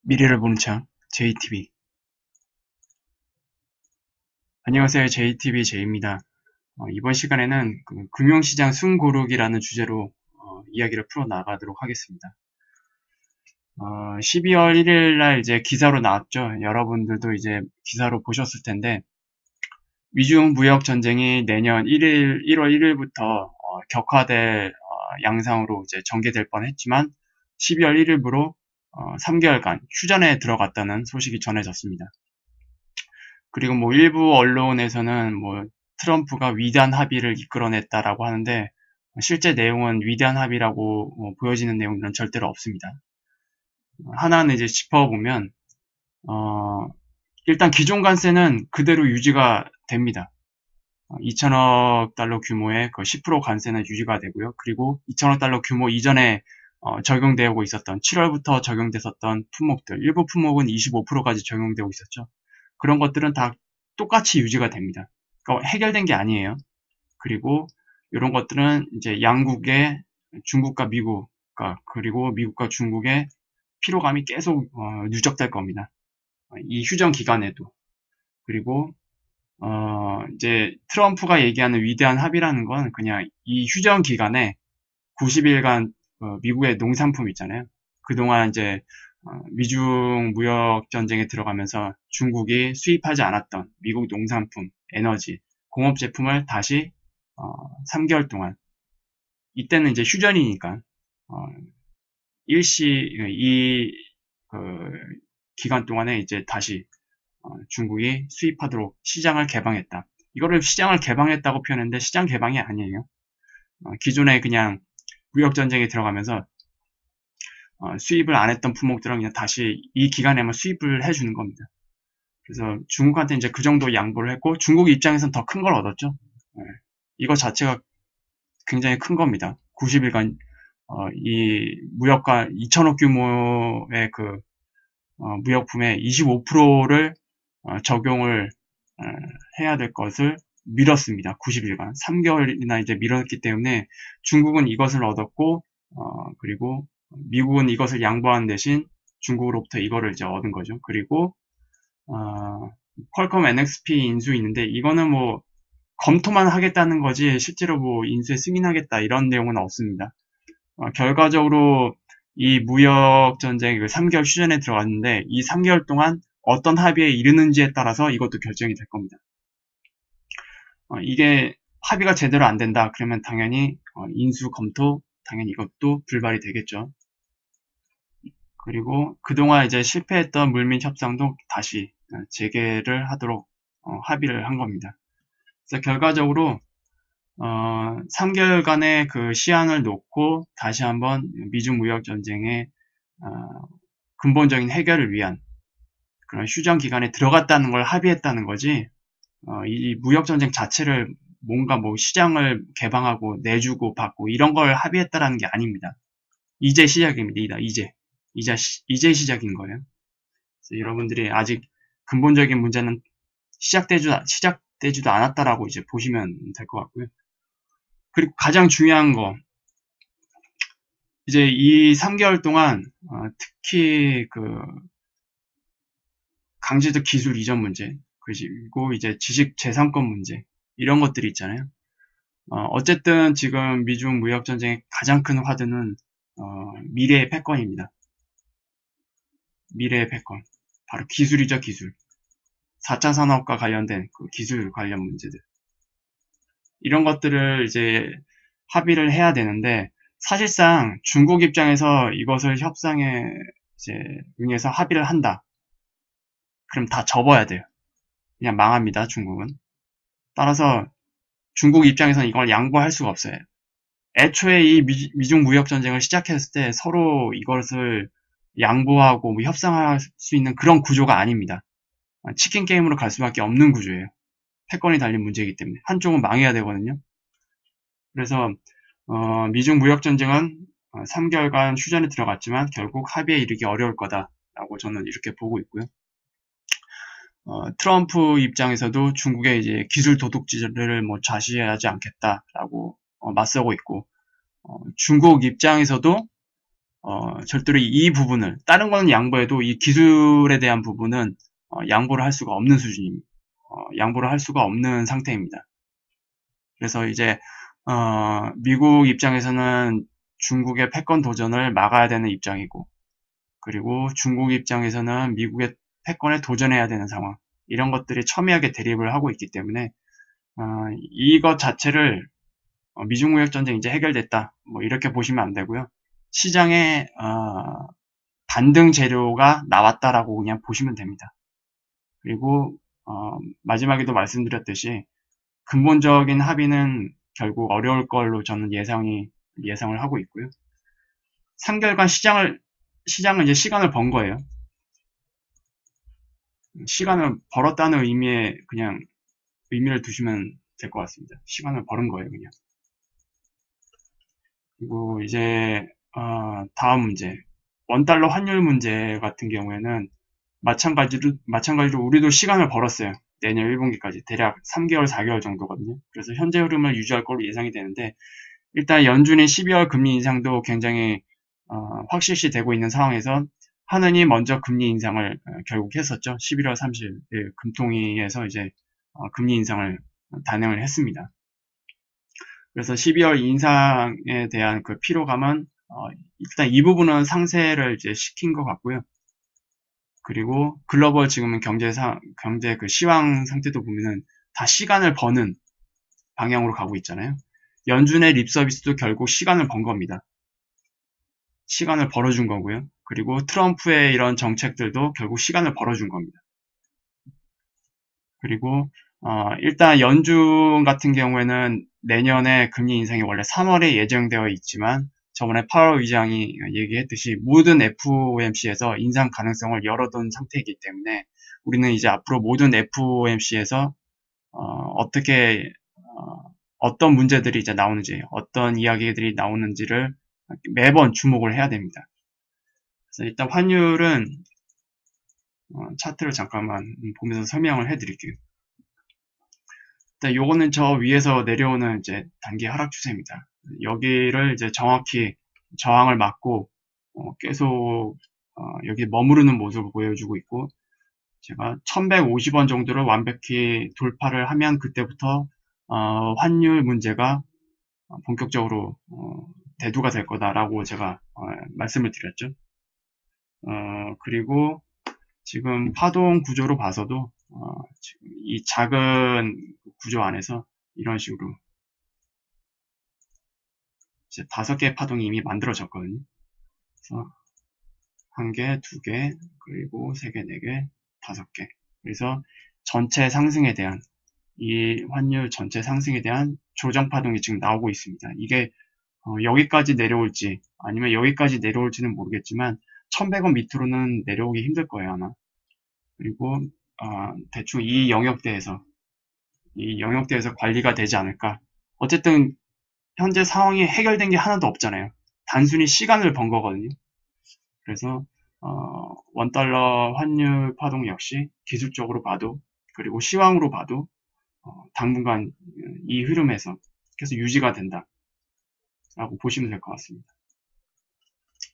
미래를 보는 창 JTB. 안녕하세요. JTB J입니다. 이번 시간에는 금융시장 숨고르기라는 주제로 이야기를 풀어나가도록 하겠습니다. 12월 1일 날 이제 기사로 나왔죠. 여러분들도 이제 기사로 보셨을 텐데, 미중 무역 전쟁이 내년 1월 1일부터 격화될 양상으로 이제 전개될 뻔했지만 12월 1일부로 3개월간 휴전에 들어갔다는 소식이 전해졌습니다. 그리고 뭐 일부 언론에서는 뭐 트럼프가 위대한 합의를 이끌어냈다라고 하는데 실제 내용은 위대한 합의라고 보여지는 내용은 절대로 없습니다. 하나는 이제 짚어보면 일단 기존 관세는 그대로 유지가 됩니다. 2천억 달러 규모의 그 10% 관세는 유지가 되고요. 그리고 2천억 달러 규모 이전에 적용되고 있었던 7월부터 적용됐었던 품목들, 일부 품목은 25%까지 적용되고 있었죠. 그런 것들은 다 똑같이 유지가 됩니다. 그러니까 해결된 게 아니에요. 그리고 이런 것들은 이제 양국의 중국과 미국, 그리고 미국과 중국의 피로감이 계속 누적될 겁니다. 이 휴전 기간에도. 그리고 이제 트럼프가 얘기하는 위대한 합의라는 건 그냥 이 휴전 기간에 90일간 미국의 농산품 있잖아요. 그동안 이제 미중 무역 전쟁에 들어가면서 중국이 수입하지 않았던 미국 농산품, 에너지, 공업 제품을 다시 3개월 동안, 이때는 이제 휴전이니까 이 기간 동안에 이제 다시 중국이 수입하도록 시장을 개방했다. 이거를 시장을 개방했다고 표현했는데 시장 개방이 아니에요. 기존에 그냥 무역 전쟁에 들어가면서 수입을 안 했던 품목들은 그냥 다시 이 기간에만 수입을 해주는 겁니다. 그래서 중국한테 이제 그 정도 양보를 했고 중국 입장에서는 더 큰 걸 얻었죠. 이거 자체가 굉장히 큰 겁니다. 90일간 이 무역과 2천억 규모의 그 무역품의 25%를 적용을 해야 될 것을 미뤘습니다. 90일간 3개월이나 이제 미뤘기 때문에 중국은 이것을 얻었고 그리고 미국은 이것을 양보한 대신 중국으로부터 이거를 이제 얻은 거죠. 그리고 퀄컴 NXP 인수 있는데 이거는 뭐 검토만 하겠다는 거지 실제로 뭐 인수에 승인하겠다 이런 내용은 없습니다. 결과적으로 이 무역 전쟁 3개월 휴전에 들어갔는데 이 3개월 동안 어떤 합의에 이르는지에 따라서 이것도 결정이 될 겁니다. 이게 합의가 제대로 안 된다 그러면 당연히 인수 검토 당연히 이것도 불발이 되겠죠. 그리고 그동안 이제 실패했던 물밑 협상도 다시 재개를 하도록 합의를 한 겁니다. 그래서 결과적으로 3개월간의 그 시한을 놓고 다시 한번 미중 무역 전쟁의 근본적인 해결을 위한 그런 휴전 기간에 들어갔다는 걸 합의했다는 거지. 이 무역 전쟁 자체를 뭔가 뭐 시장을 개방하고 내주고 받고 이런 걸 합의했다라는 게 아닙니다. 이제 시작입니다. 이제 시작인 거예요. 그래서 여러분들이 아직 근본적인 문제는 시작되지도 않았다라고 이제 보시면 될 것 같고요. 그리고 가장 중요한 거, 이제 이 3개월 동안 특히 그 강제적 기술 이전 문제, 그리고 이제 지식 재산권 문제 이런 것들이 있잖아요. 어쨌든 지금 미중 무역 전쟁의 가장 큰 화두는 미래의 패권입니다. 미래의 패권, 바로 기술이죠, 기술. 4차 산업과 관련된 그 기술 관련 문제들. 이런 것들을 이제 합의를 해야 되는데 사실상 중국 입장에서 이것을 협상에 이제 응해서 합의를 한다. 그럼 다 접어야 돼요. 그냥 망합니다, 중국은. 따라서 중국 입장에서는 이걸 양보할 수가 없어요. 애초에 이 미중 무역 전쟁을 시작했을 때 서로 이것을 양보하고 뭐 협상할 수 있는 그런 구조가 아닙니다. 치킨 게임으로 갈 수밖에 없는 구조예요. 패권이 달린 문제이기 때문에 한쪽은 망해야 되거든요. 그래서 미중 무역 전쟁은 3개월간 휴전에 들어갔지만 결국 합의에 이르기 어려울 거다라고 저는 이렇게 보고 있고요. 트럼프 입장에서도 중국의 이제 기술 도둑질을 뭐 좌시하지 않겠다라고 맞서고 있고, 중국 입장에서도 절대로 이 부분을, 다른 거는 양보해도 이 기술에 대한 부분은 양보를 할 수가 없는 수준입니다. 양보를 할 수가 없는 상태입니다. 그래서 이제 미국 입장에서는 중국의 패권 도전을 막아야 되는 입장이고, 그리고 중국 입장에서는 미국의 패권에 도전해야 되는 상황, 이런 것들이 첨예하게 대립을 하고 있기 때문에 이것 자체를 미중 무역 전쟁 이제 해결됐다, 뭐 이렇게 보시면 안 되고요. 시장에 반등 재료가 나왔다라고 그냥 보시면 됩니다. 그리고 마지막에도 말씀드렸듯이 근본적인 합의는 결국 어려울 걸로 저는 예상을 하고 있고요. 3개월간 시장은 이제 시간을 번 거예요. 시간을 벌었다는 의미에 그냥 의미를 두시면 될 것 같습니다. 시간을 벌은 거예요, 그냥. 그리고 이제 다음 문제, 원달러 환율 문제 같은 경우에는 마찬가지로 우리도 시간을 벌었어요. 내년 1분기까지 대략 3개월, 4개월 정도거든요. 그래서 현재 흐름을 유지할 걸로 예상이 되는데, 일단 연준의 12월 금리 인상도 굉장히 확실시 되고 있는 상황에서 하느니 먼저 금리 인상을 결국 했었죠. 11월 30일 금통위에서 이제 금리 인상을 단행을 했습니다. 그래서 12월 인상에 대한 그 피로감은 일단 이 부분은 상쇄를 이제 시킨 것 같고요. 그리고 글로벌 지금은 경제 그 시황 상태도 보면은 다 시간을 버는 방향으로 가고 있잖아요. 연준의 립 서비스도 결국 시간을 번 겁니다. 시간을 벌어준 거고요. 그리고 트럼프의 이런 정책들도 결국 시간을 벌어준 겁니다. 그리고 일단 연준 같은 경우에는 내년에 금리 인상이 원래 3월에 예정되어 있지만 저번에 파월 의장이 얘기했듯이 모든 FOMC에서 인상 가능성을 열어둔 상태이기 때문에 우리는 이제 앞으로 모든 FOMC에서 어떤 문제들이 이제 나오는지, 어떤 이야기들이 나오는지를 매번 주목을 해야 됩니다. 그래서 일단 환율은 차트를 잠깐만 보면서 설명을 해드릴게요. 일단 요거는 저 위에서 내려오는 이제 단기 하락 추세입니다. 여기를 이제 정확히 저항을 맞고 계속 여기 머무르는 모습을 보여주고 있고, 제가 1150원 정도를 완벽히 돌파를 하면 그때부터 환율 문제가 본격적으로 대두가 될 거다라고 제가 말씀을 드렸죠. 그리고 지금 파동 구조로 봐서도 지금 이 작은 구조 안에서 이런 식으로 이제 5개의 파동이 이미 만들어졌거든요. 그래서 1개, 2개, 그리고 3개, 4개, 5개. 그래서 전체 상승에 대한, 이 환율 전체 상승에 대한 조정 파동이 지금 나오고 있습니다. 이게 여기까지 내려올지 아니면 여기까지 내려올지는 모르겠지만 1100원 밑으로는 내려오기 힘들 거예요, 아마. 그리고 대충 이 영역대에서 관리가 되지 않을까. 어쨌든 현재 상황이 해결된 게 하나도 없잖아요. 단순히 시간을 번 거거든요. 그래서 원달러 환율 파동 역시 기술적으로 봐도, 그리고 시황으로 봐도 당분간 이 흐름에서 계속 유지가 된다 라고 보시면 될 것 같습니다.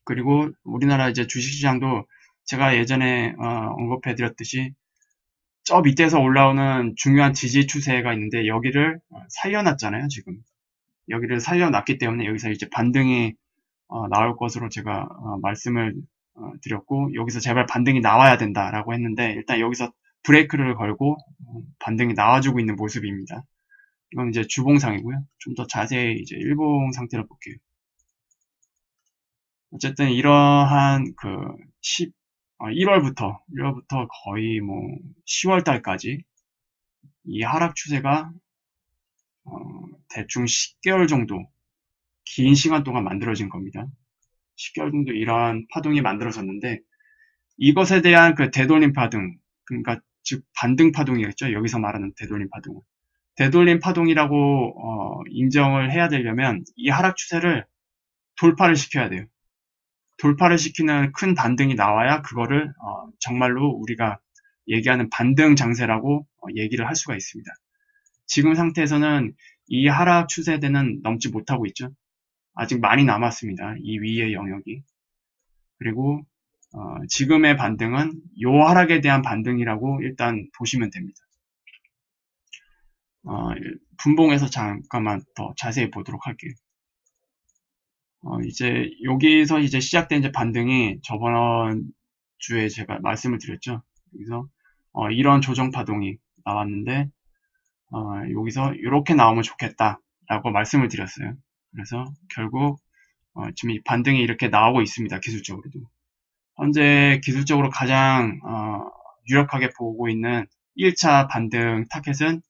그리고 우리나라 이제 주식시장도 제가 예전에 언급해 드렸듯이 저 밑에서 올라오는 중요한 지지 추세가 있는데 여기를 살려놨잖아요. 지금 여기를 살려놨기 때문에 여기서 이제 반등이 나올 것으로 제가 말씀을 드렸고, 여기서 제발 반등이 나와야 된다라고 했는데 일단 여기서 브레이크를 걸고 반등이 나와주고 있는 모습입니다. 이건 이제 주봉상이고요. 좀 더 자세히 이제 일봉 상태를 볼게요. 어쨌든 이러한 그 1월부터 거의 뭐 10월 달까지 이 하락 추세가 대충 10개월 정도 긴 시간 동안 만들어진 겁니다. 10개월 정도 이러한 파동이 만들어졌는데 이것에 대한 그 되돌림 파동, 그러니까 즉 반등 파동이겠죠. 여기서 말하는 되돌림 파동은. 되돌림 파동이라고 인정을 해야 되려면 이 하락 추세를 돌파를 시켜야 돼요. 돌파를 시키는 큰 반등이 나와야 그거를 정말로 우리가 얘기하는 반등 장세라고 얘기를 할 수가 있습니다. 지금 상태에서는 이 하락 추세대는 넘지 못하고 있죠. 아직 많이 남았습니다. 이 위의 영역이. 그리고 지금의 반등은 요 하락에 대한 반등이라고 일단 보시면 됩니다. 분봉에서 잠깐만 더 자세히 보도록 할게요. 이제 여기서 이제 시작된 이제 반등이 저번 주에 제가 말씀을 드렸죠. 여기서 이런 조정 파동이 나왔는데 여기서 이렇게 나오면 좋겠다라고 말씀을 드렸어요. 그래서 결국 지금 이 반등이 이렇게 나오고 있습니다. 기술적으로도. 현재 기술적으로 가장 유력하게 보고 있는 1차 반등 타켓은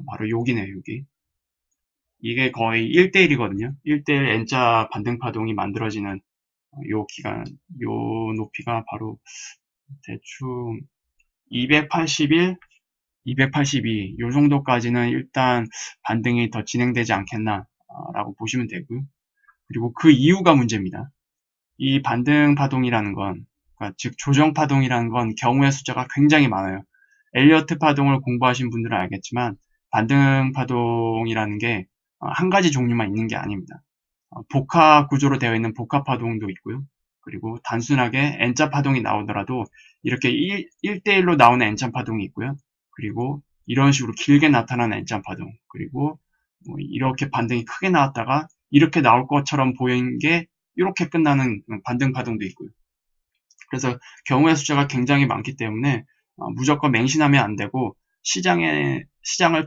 바로 여기네요. 여기. 이게 거의 1대1이거든요. 1대1 N자 반등 파동이 만들어지는 요 기간, 요 높이가 바로 대충 281, 282, 요 정도까지는 일단 반등이 더 진행되지 않겠나 라고 보시면 되고요. 그리고 그 이유가 문제입니다. 이 반등 파동이라는 건, 그러니까 즉 조정 파동이라는 건 경우의 숫자가 굉장히 많아요. 엘리어트 파동을 공부하신 분들은 알겠지만 반등 파동이라는 게 한 가지 종류만 있는 게 아닙니다. 복합 구조로 되어 있는 복합 파동도 있고요. 그리고 단순하게 N자 파동이 나오더라도 이렇게 1대1로 나오는 N자 파동이 있고요. 그리고 이런 식으로 길게 나타나는 N자 파동, 그리고 뭐 이렇게 반등이 크게 나왔다가 이렇게 나올 것처럼 보이는 게 이렇게 끝나는 반등 파동도 있고요. 그래서 경우의 숫자가 굉장히 많기 때문에 무조건 맹신하면 안 되고 시장을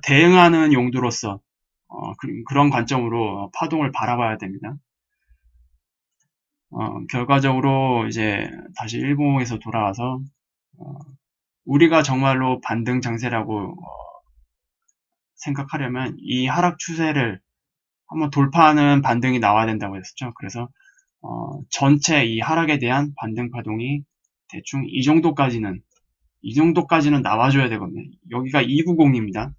대응하는 용도로서 그런 관점으로 파동을 바라봐야 됩니다. 결과적으로 이제 다시 일봉에서 돌아와서 우리가 정말로 반등 장세라고 생각하려면 이 하락 추세를 한번 돌파하는 반등이 나와야 된다고 했었죠. 그래서 전체 이 하락에 대한 반등 파동이 대충 이 정도까지는 나와줘야 되거든요. 여기가 290입니다.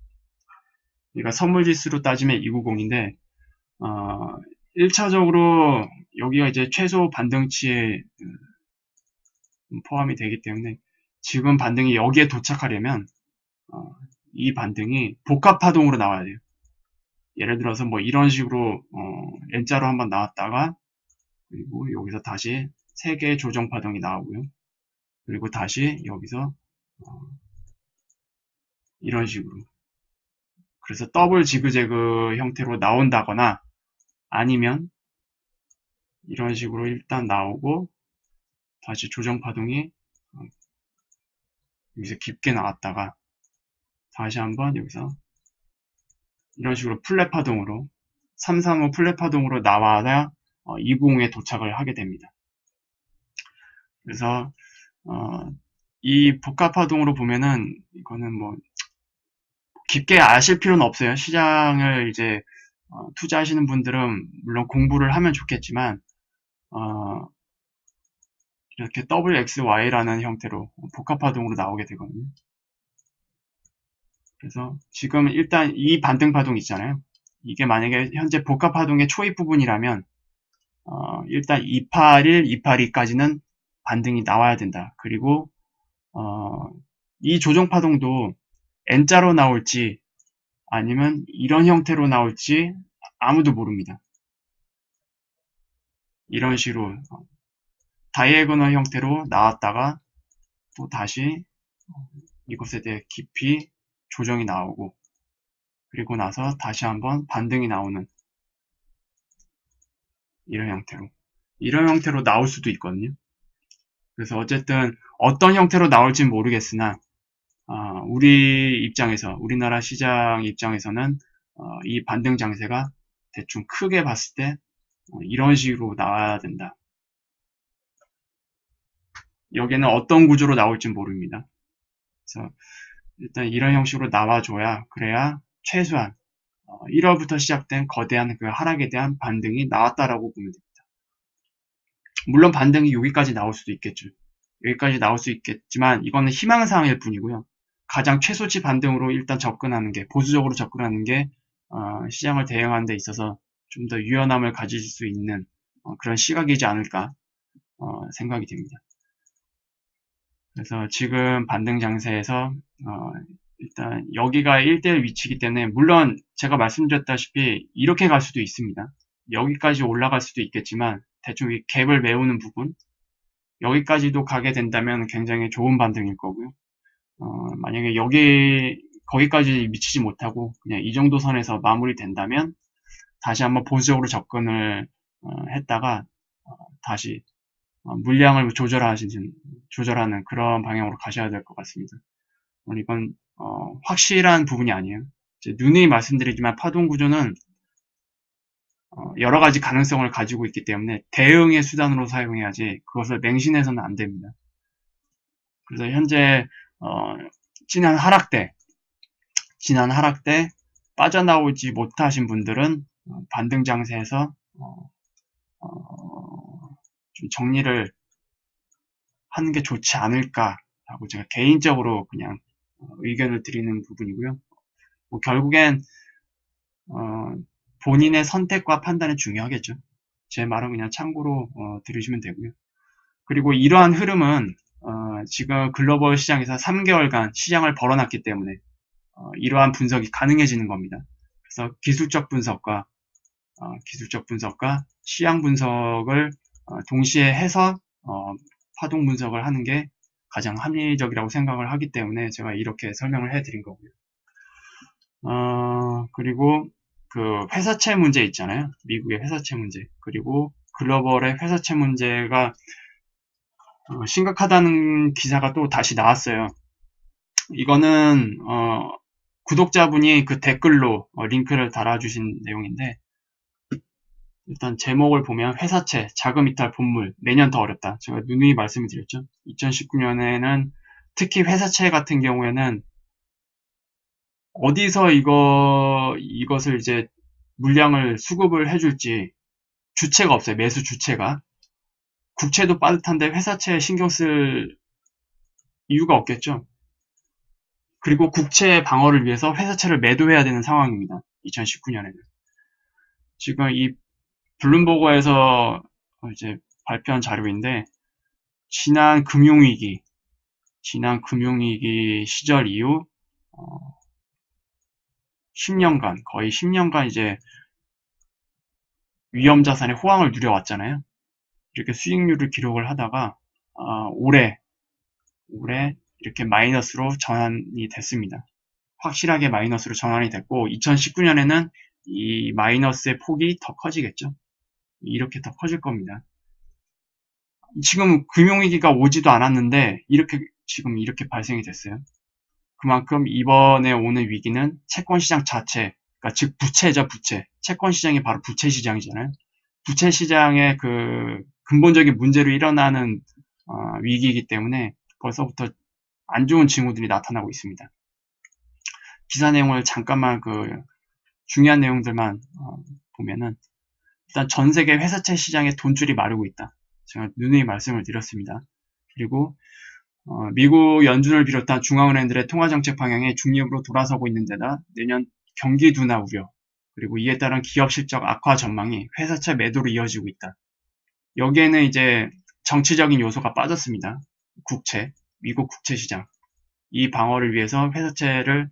그러니까 선물지수로 따지면 290인데 1차적으로 여기가 이제 최소 반등치에 포함이 되기 때문에 지금 반등이 여기에 도착하려면 이 반등이 복합파동으로 나와야 돼요. 예를 들어서 뭐 이런 식으로 N자로 한번 나왔다가 그리고 여기서 다시 3개의 조정파동이 나오고요. 그리고 다시 여기서 이런 식으로 그래서 더블 지그재그 형태로 나온다거나 아니면 이런 식으로 일단 나오고 다시 조정파동이 여기서 깊게 나왔다가 다시 한번 여기서 이런 식으로 플랫파동으로 335 플랫파동으로 나와야 290에 도착을 하게 됩니다. 그래서 이 복합파동으로 보면은 이거는 뭐 깊게 아실 필요는 없어요. 시장을 이제 투자하시는 분들은 물론 공부를 하면 좋겠지만 이렇게 WXY라는 형태로 복합파동으로 나오게 되거든요. 그래서 지금 일단 이 반등 파동 있잖아요. 이게 만약에 현재 복합파동의 초입 부분이라면 일단 281, 282까지는 반등이 나와야 된다. 그리고 이 조정파동도 N자로 나올지 아니면 이런 형태로 나올지 아무도 모릅니다. 이런 식으로 다이애고널 형태로 나왔다가 또 다시 이것에 대해 깊이 조정이 나오고 그리고 나서 다시 한번 반등이 나오는 이런 형태로 나올 수도 있거든요. 그래서 어쨌든 어떤 형태로 나올지는 모르겠으나 우리나라 시장 입장에서는 이 반등 장세가 대충 크게 봤을 때 이런 식으로 나와야 된다. 여기는 어떤 구조로 나올지 모릅니다. 그래서 일단 이런 형식으로 나와줘야 그래야 최소한 1월부터 시작된 거대한 그 하락에 대한 반등이 나왔다라고 보면 됩니다. 물론 반등이 여기까지 나올 수도 있겠죠. 여기까지 나올 수 있겠지만 이거는 희망사항일 뿐이고요. 가장 최소치 반등으로 일단 접근하는 게 보수적으로 접근하는 게 시장을 대응하는 데 있어서 좀 더 유연함을 가질 수 있는 그런 시각이지 않을까 생각이 됩니다. 그래서 지금 반등 장세에서 일단 여기가 1대1 위치이기 때문에 물론 제가 말씀드렸다시피 이렇게 갈 수도 있습니다. 여기까지 올라갈 수도 있겠지만 대충 이 갭을 메우는 부분 여기까지도 가게 된다면 굉장히 좋은 반등일 거고요. 만약에 거기까지 미치지 못하고 그냥 이 정도 선에서 마무리된다면 다시 한번 보수적으로 접근을 했다가 다시 물량을 조절하는 그런 방향으로 가셔야 될 것 같습니다. 이건 확실한 부분이 아니에요. 누누이 말씀드리지만 파동 구조는 여러 가지 가능성을 가지고 있기 때문에 대응의 수단으로 사용해야지 그것을 맹신해서는 안 됩니다. 그래서 현재 지난 하락 때 빠져나오지 못하신 분들은 반등 장세에서 좀 정리를 하는 게 좋지 않을까라고 제가 개인적으로 그냥 의견을 드리는 부분이고요. 뭐 결국엔 본인의 선택과 판단이 중요하겠죠. 제 말은 그냥 참고로 들으시면 되고요. 그리고 이러한 흐름은 지금 글로벌 시장에서 3개월간 시장을 벌어놨기 때문에 이러한 분석이 가능해지는 겁니다. 그래서 기술적 분석과 시장 분석을 동시에 해서 파동 분석을 하는 게 가장 합리적이라고 생각을 하기 때문에 제가 이렇게 설명을 해드린 거고요. 그리고 그 회사채 문제 있잖아요. 미국의 회사채 문제. 그리고 글로벌의 회사채 문제가 심각하다는 기사가 또 다시 나왔어요. 이거는 구독자분이 그 댓글로 링크를 달아주신 내용인데 일단 제목을 보면 회사채, 자금 이탈 본물, 매년 더 어렵다. 제가 누누이 말씀을 드렸죠. 2019년에는 특히 회사채 같은 경우에는 어디서 이것을 이제 물량을 수급을 해줄지 주체가 없어요. 매수 주체가. 국채도 빠듯한데 회사채에 신경 쓸 이유가 없겠죠. 그리고 국채 방어를 위해서 회사채를 매도해야 되는 상황입니다. 2019년에는. 지금 이 블룸버그에서 이제 발표한 자료인데 지난 금융위기 시절 이후 10년간 거의 10년간 이제 위험자산의 호황을 누려왔잖아요. 이렇게 수익률을 기록을 하다가 올해 이렇게 마이너스로 전환이 됐습니다. 확실하게 마이너스로 전환이 됐고 2019년에는 이 마이너스의 폭이 더 커지겠죠. 이렇게 더 커질 겁니다. 지금 금융위기가 오지도 않았는데 지금 이렇게 발생이 됐어요. 그만큼 이번에 오는 위기는 채권시장 자체, 그러니까 즉 부채죠, 부채. 채권시장이 바로 부채시장이잖아요. 부채시장의 그 근본적인 문제로 일어나는 위기이기 때문에 벌써부터 안 좋은 징후들이 나타나고 있습니다. 기사 내용을 잠깐만 중요한 내용들만 보면은 일단 전 세계 회사채 시장에 돈줄이 마르고 있다. 제가 누누이 말씀을 드렸습니다. 그리고 미국 연준을 비롯한 중앙은행들의 통화정책 방향이 중립으로 돌아서고 있는 데다 내년 경기 둔화 우려 그리고 이에 따른 기업 실적 악화 전망이 회사채 매도로 이어지고 있다. 여기에는 이제 정치적인 요소가 빠졌습니다. 미국 국채 시장. 이 방어를 위해서 회사채를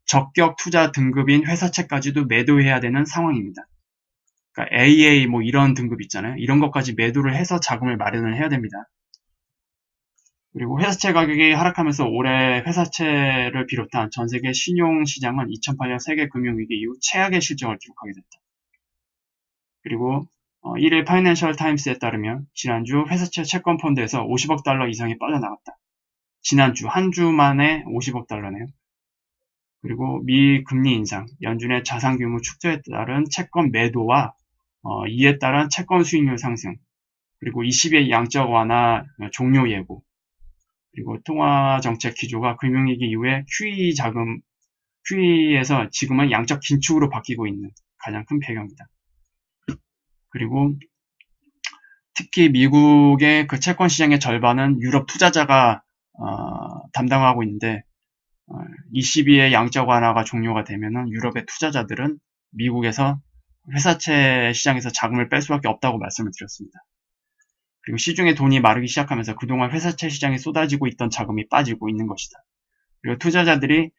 적격 투자 등급인 회사채까지도 매도해야 되는 상황입니다. 그러니까 AA 뭐 이런 등급 있잖아요. 이런 것까지 매도를 해서 자금을 마련을 해야 됩니다. 그리고 회사채 가격이 하락하면서 올해 회사채를 비롯한 전 세계 신용시장은 2008년 세계 금융위기 이후 최악의 실적을 기록하게 됐다. 그리고 1일 파이낸셜 타임스에 따르면 지난주 회사채 채권 펀드에서 50억 달러 이상이 빠져나갔다. 지난주 한 주 만에 50억 달러네요. 그리고 미 금리 인상, 연준의 자산 규모 축소에 따른 채권 매도와 이에 따른 채권 수익률 상승, 그리고 20의 양적 완화 종료 예고, 그리고 통화정책 기조가 금융위기 이후에 QE에서 지금은 양적 긴축으로 바뀌고 있는 가장 큰 배경이다. 그리고 특히 미국의 그 채권 시장의 절반은 유럽 투자자가 담당하고 있는데 22의 양적 완화가 종료가 되면은 유럽의 투자자들은 미국에서 회사채 시장에서 자금을 뺄 수밖에 없다고 말씀을 드렸습니다. 그리고 시중에 돈이 마르기 시작하면서 그동안 회사채 시장에 쏟아지고 있던 자금이 빠지고 있는 것이다. 그리고 투자자들이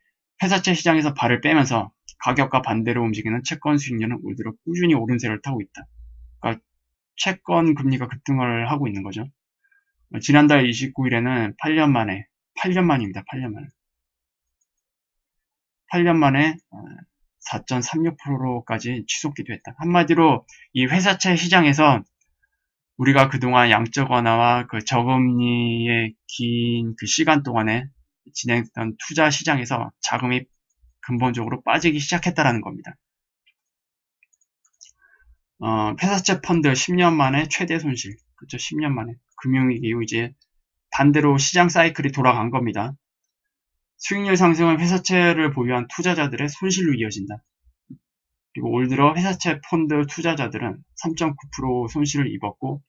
회사채 시장에서 발을 빼면서 가격과 반대로 움직이는 채권 수익률은 올 들어 꾸준히 오른세를 타고 있다. 그러니까 채권 금리가 급등을 하고 있는 거죠. 지난달 29일에는 8년 만입니다. 8년 만에 4.36%까지 치솟기도 했다. 한마디로 이 회사채 시장에서 우리가 그동안 양적 완화와 그 저금리의 긴 그 시간 동안에 진행했던 투자 시장에서 자금이 근본적으로 빠지기 시작했다라는 겁니다. 회사채 펀드 10년 만에 최대 손실. 그렇죠. 10년 만에. 금융위기 이후 이제 반대로 시장 사이클이 돌아간 겁니다. 수익률 상승은 회사채를 보유한 투자자들의 손실로 이어진다. 그리고 올 들어 회사채 펀드 투자자들은 3.9% 손실을 입었고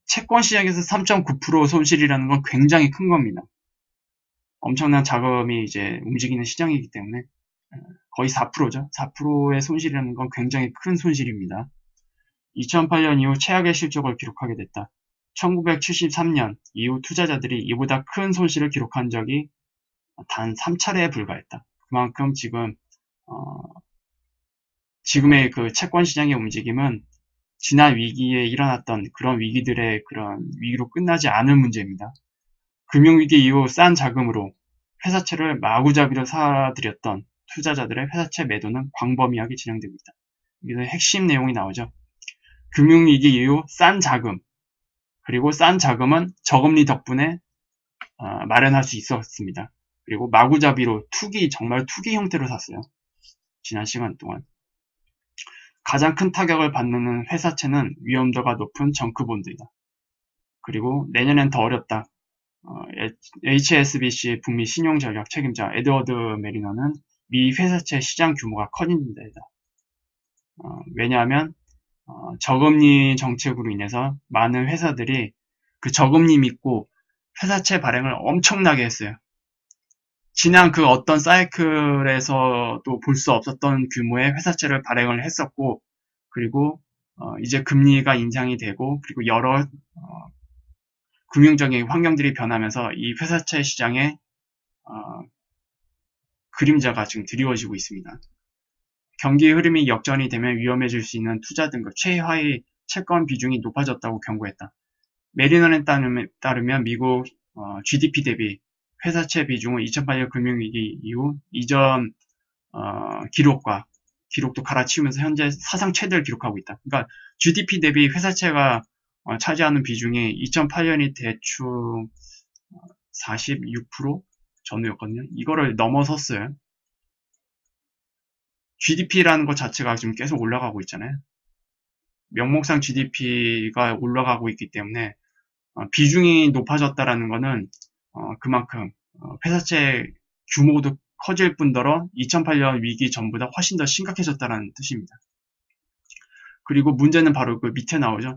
채권 시장에서 3.9% 손실이라는 건 굉장히 큰 겁니다. 엄청난 자금이 이제 움직이는 시장이기 때문에 거의 4%죠. 4%의 손실이라는 건 굉장히 큰 손실입니다. 2008년 이후 최악의 실적을 기록하게 됐다. 1973년 이후 투자자들이 이보다 큰 손실을 기록한 적이 단 3차례에 불과했다. 그만큼 지금의 그 채권 시장의 움직임은 지난 위기에 일어났던 그런 위기들의 그런 위기로 끝나지 않은 문제입니다. 금융위기 이후 싼 자금으로 회사채를 마구잡이로 사들였던 투자자들의 회사채 매도는 광범위하게 진행됩니다. 여기서 핵심 내용이 나오죠. 금융위기 이후 싼 자금, 그리고 싼 자금은 저금리 덕분에 마련할 수 있었습니다. 그리고 마구잡이로 정말 투기 형태로 샀어요. 지난 시간 동안. 가장 큰 타격을 받는 회사채는 위험도가 높은 정크본드이다. 그리고 내년엔 더 어렵다. HSBC 북미 신용전략 책임자 에드워드 메리너는 미 회사채 시장 규모가 커진다. 왜냐하면 저금리 정책으로 인해서 많은 회사들이 그 저금리 믿고 회사채 발행을 엄청나게 했어요. 지난 그 어떤 사이클에서도 볼 수 없었던 규모의 회사채를 발행을 했었고, 그리고 이제 금리가 인상이 되고, 그리고 여러 금융적인 환경들이 변하면서 이 회사채 시장에 그림자가 지금 드리워지고 있습니다. 경기 흐름이 역전이 되면 위험해질 수 있는 투자 등급 최하위 채권 비중이 높아졌다고 경고했다. 메리넌에 따르면 미국 GDP 대비 회사채 비중은 2008년 금융위기 이후 이전 기록도 갈아치우면서 현재 사상 최대를 기록하고 있다. 그러니까 GDP 대비 회사채가 차지하는 비중이 2008년이 대충 46% 전후였거든요. 이거를 넘어섰어요. GDP라는 것 자체가 지금 계속 올라가고 있잖아요. 명목상 GDP가 올라가고 있기 때문에 비중이 높아졌다라는 거는 그만큼 회사채 규모도 커질 뿐더러 2008년 위기 전보다 훨씬 더 심각해졌다는 뜻입니다. 그리고 문제는 바로 그 밑에 나오죠.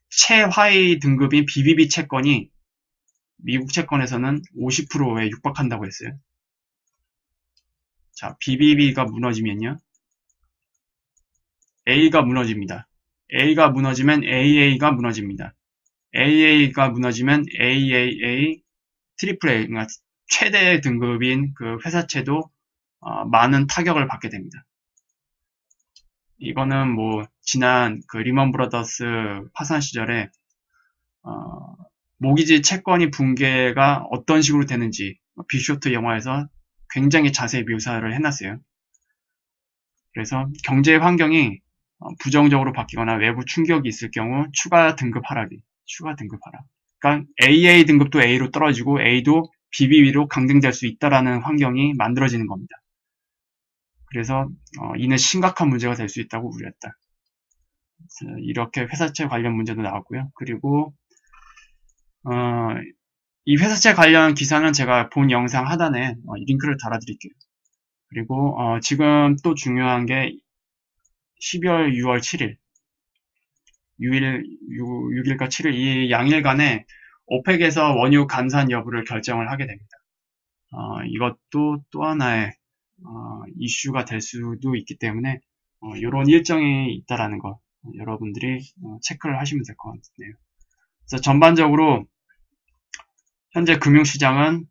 최하위 등급인 BBB 채권이 미국 채권에서는 50%에 육박한다고 했어요. 자, BBB가 무너지면요. A가 무너집니다. A가 무너지면 AA가 무너집니다. AA가 무너지면 AAA, AAA, 그러니까 최대 등급인 그 회사채도 많은 타격을 받게 됩니다. 이거는 뭐 지난 그 리먼 브라더스 파산 시절에 모기지 채권이 붕괴가 어떤 식으로 되는지 빅쇼트 영화에서 굉장히 자세히 묘사를 해놨어요. 그래서 경제 환경이 부정적으로 바뀌거나 외부 충격이 있을 경우 추가 등급 하락. 그러니까 AA 등급도 A로 떨어지고 A도 BBB로 강등될 수 있다라는 환경이 만들어지는 겁니다. 그래서 이는 심각한 문제가 될 수 있다고 우려했다. 이렇게 회사채 관련 문제도 나왔고요. 그리고 이 회사채 관련 기사는 제가 본 영상 하단에 링크를 달아드릴게요. 그리고 지금 또 중요한 게 12월 6월 7일 6일과 7일 이 양일간에 오펙에서 원유 감산 여부를 결정을 하게 됩니다. 이것도 또 하나의 이슈가 될 수도 있기 때문에 이런 일정이 있다라는 거 여러분들이 체크를 하시면 될 것 같네요. 그래서 전반적으로 현재 금융시장은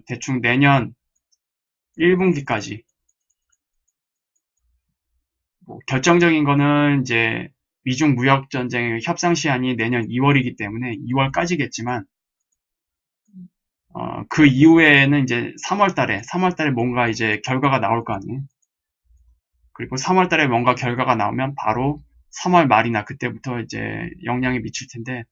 대충 내년 1분기까지 결정적인 거는 이제 미중 무역전쟁의 협상 시한이 내년 2월이기 때문에 2월까지겠지만 그 이후에는 이제 3월달에 뭔가 이제 결과가 나올 거 아니에요. 그리고 3월달에 뭔가 결과가 나오면 바로 3월 말이나 그때부터 이제 영향이 미칠 텐데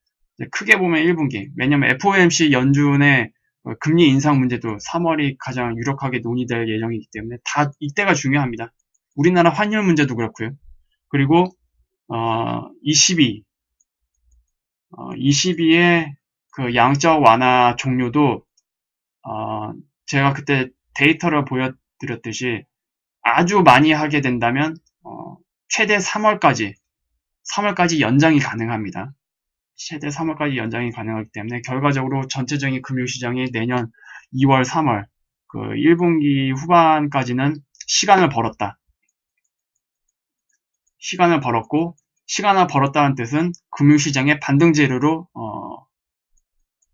크게 보면 1분기. 왜냐면 FOMC 연준의 금리 인상 문제도 3월이 가장 유력하게 논의될 예정이기 때문에 다 이때가 중요합니다. 우리나라 환율 문제도 그렇고요. 그리고 22의 그 양적 완화 종료도 제가 그때 데이터를 보여드렸듯이 아주 많이 하게 된다면 최대 3월까지 연장이 가능합니다. 최대 3월까지 연장이 가능하기 때문에 결과적으로 전체적인 금융시장이 내년 2월, 3월 그 1분기 후반까지는 시간을 벌었다. 시간을 벌었다는 뜻은 금융시장의 반등 재료로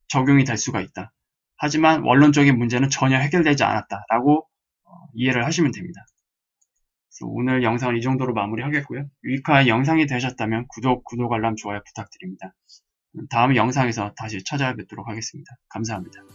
적용이 될 수가 있다. 하지만 원론적인 문제는 전혀 해결되지 않았다라고 이해를 하시면 됩니다. 그래서 오늘 영상은 이 정도로 마무리하겠고요. 유익한 영상이 되셨다면 구독, 알람, 좋아요 부탁드립니다. 다음 영상에서 다시 찾아뵙도록 하겠습니다. 감사합니다.